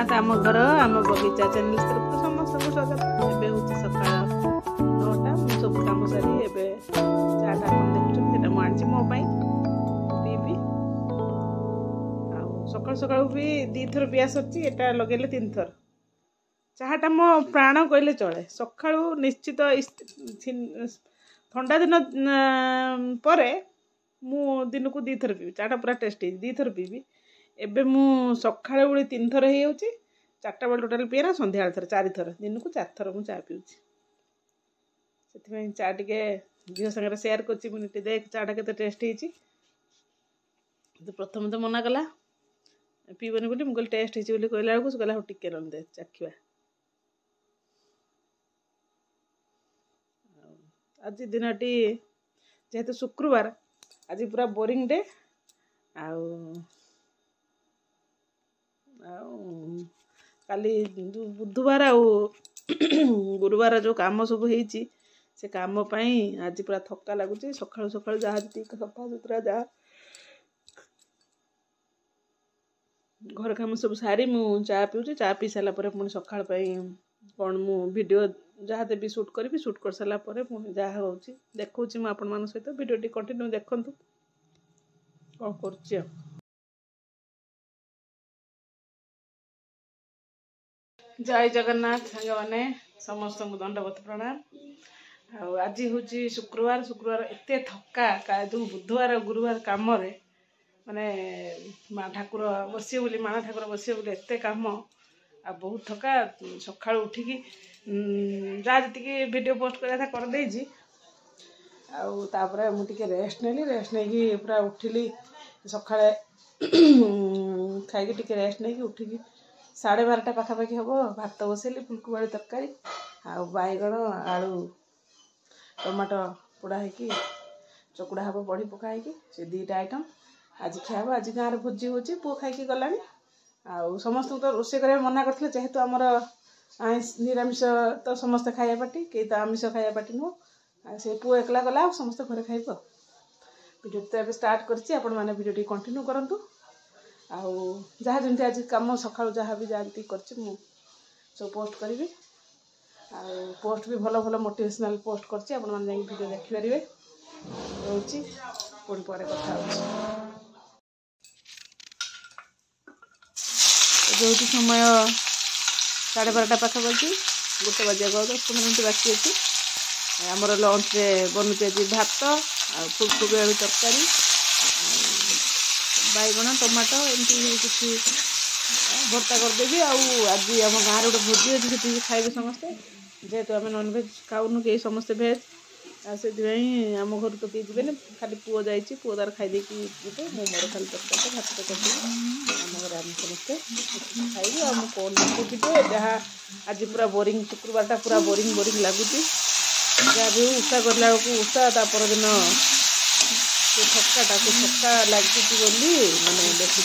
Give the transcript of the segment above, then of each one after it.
जगन्नाथ आम घर आम बगीचा चैनल तरफ समस्त को स्वागत। एबे होची सकाळ 9टा मु सब काम सारी एबे चाटा अपन देखुछु सेटा मु आनछि मो पई पीबी आ सकाळ सकाळ भी 2 थर पियास अछि एटा लगेले 3 थर चाहाटा मो प्राण कहले चले। सकाळ निश्चित ठंडा दिन परे मु दिन को 2 थर पीबी चाटा पूरा टेस्टी 2 थर पीबी। एबे मु सकाळ बेले 3 थर हे होची चारटा बेले टोटल पिए ना संध्या थर 4 थर दिन को 4 थर मु चा पिउची। सेति में चा टिके झियो संगे शेयर करछि मुनिटे देख चाटा केते टेस्ट हेची। तो प्रथम तो मना कला पीबनी बोली मु कहल टेस्ट हेची बोली कहला को कहला हो टिके रन दे चाखिबा। आज दिनटी जेहेतु शुक्रवार आज पूरा बोरिंग डे काली बुधवार गुरुवार जो काम सब होईची से काम पई आज पूरा थक्का लागुची। सकाळु सकाळु जहा जति सफा सुतरा जा घर काम सब सारी मु चा पिउची। चा पी साला परे पुणी सकाळ पई कोन मु वीडियो जहा देबी शूट कर साला परे पुणी जहा होची देखौची मु आपन मान सहित वीडियो टी कंटिन्यू देखंतु कोन करची। जय जगन्नाथ सांगे मैंने समस्त को दंडवत प्रणाम। आज हूँ शुक्रवार शुक्रवार एत थका जो बुधवार गुरुवार कम माने माँ ठाकुर बसिए बोली माँ ठाकुर बसिए बोली एत कम आ बहुत थका सका उठिकी जहाँ जी वीडियो पोस्ट करा कर देजी मुझे रेस्ट नेली रेस्ट नहीं पूरा उठिली सका खाई रेस्ट नहीं उठिकी 12:30 पाखापाखि हम भात बसैली फुलको बाड़ी तरकारी बैगण आलू टमाटो पोड़ा होगी चकुड़ा हम बड़ी पकाई से 2टा आइटम आज खाब। आज गाँव में भोजी हो पु खाई गला समस्त तो रोषे कर मना करते जेहेतु आमर निरामिष तो समस्ते खाया पार्टी कई तो आमिष खाया पार्टी नुह से पु एकला गला समस्त घरे खाइब। वीडियो तो ये स्टार्ट कर वीडियो कंटिन्यू करूँ जहाँ जमी आज कम सका जहाँ भी जहाँ कर सब पोस्ट करी पोस्ट भी भल भल मोटिवेशनल पोस्ट करची आपण माने जाई वीडियो देखि परिबे रहउची पुणी पर कथा होउची। समय 12:30 पाखापाखि 1 बजे 10 मिनट बाकी अच्छी आमर लंच रे बनुचे आज भात आ फुलकोबी आलू तरकारी बैगण टमाटो एमती किसी भर्ता करदेवी। आज आम गाँव गोटे भोजी अच्छी से खाइबे समस्ते जेहेतु आम नॉनभेज खाऊनु कई समस्ते भेज से आम घर तो किए जीवन खाली पुओ जाइए पुओ तार खाई जी मो मोर खाली तरकारी भात तो करदेवी आम घर आम समस्ते खाइबे। आम कौन देखुचे जहाँ आज पूरा बोरिंग शुक्रवार पूरा बोरिंग बोरिंग लगुच जहाँ भी उषा करला उषा तापरदिन थका लगी बोली मैंने देखी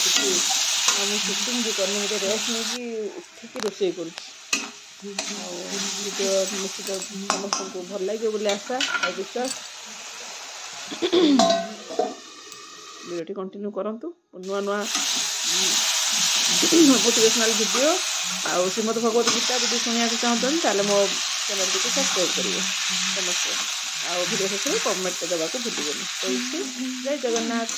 मुझे सुटिंग भी करनी मुझे रेस्ट नहीं उठिकी रोषे कर निश्चित समस्त को भल लगे बोले आशा और विश्वास। वीडियो कंटिन्यू करंतु नुआ नुआ मोटिवेशनल वीडियो आ श्रीमद भगवत गीता भी शुणा चाहते हैं मो चैनल को सब्सक्राइब करेंगे समस्त वीडियो शेष में कमेंट देवा को भूलिए। जय जगन्नाथ।